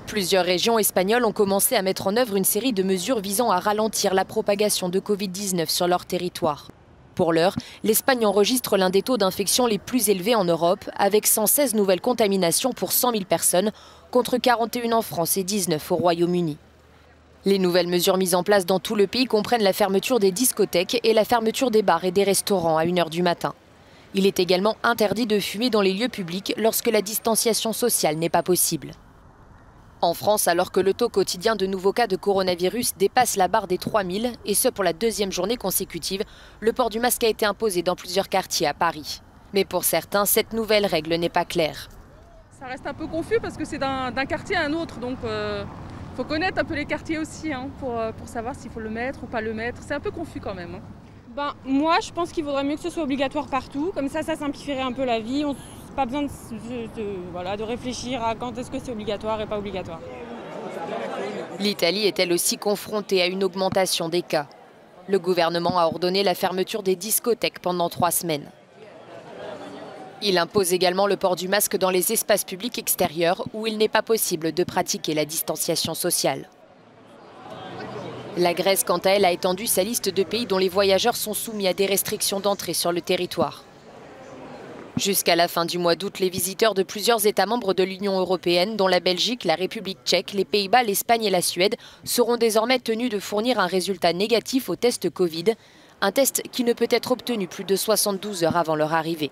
Plusieurs régions espagnoles ont commencé à mettre en œuvre une série de mesures visant à ralentir la propagation de Covid-19 sur leur territoire. Pour l'heure, l'Espagne enregistre l'un des taux d'infection les plus élevés en Europe, avec 116 nouvelles contaminations pour 100 000 personnes, contre 41 en France et 19 au Royaume-Uni. Les nouvelles mesures mises en place dans tout le pays comprennent la fermeture des discothèques et la fermeture des bars et des restaurants à 1 h du matin. Il est également interdit de fumer dans les lieux publics lorsque la distanciation sociale n'est pas possible. En France, alors que le taux quotidien de nouveaux cas de coronavirus dépasse la barre des 3000, et ce pour la deuxième journée consécutive, le port du masque a été imposé dans plusieurs quartiers à Paris. Mais pour certains, cette nouvelle règle n'est pas claire. Ça reste un peu confus parce que c'est d'un quartier à un autre, donc faut connaître un peu les quartiers aussi pour savoir s'il faut le mettre ou pas le mettre. C'est un peu confus quand même. Moi, je pense qu'il vaudrait mieux que ce soit obligatoire partout, comme ça simplifierait un peu la vie. Pas besoin de réfléchir à quand est-ce que c'est obligatoire et pas obligatoire. L'Italie est elle aussi confrontée à une augmentation des cas. Le gouvernement a ordonné la fermeture des discothèques pendant 3 semaines. Il impose également le port du masque dans les espaces publics extérieurs où il n'est pas possible de pratiquer la distanciation sociale. La Grèce, quant à elle, a étendu sa liste de pays dont les voyageurs sont soumis à des restrictions d'entrée sur le territoire. Jusqu'à la fin du mois d'août, les visiteurs de plusieurs États membres de l'Union européenne, dont la Belgique, la République tchèque, les Pays-Bas, l'Espagne et la Suède, seront désormais tenus de fournir un résultat négatif au test Covid, un test qui ne peut être obtenu plus de 72 heures avant leur arrivée.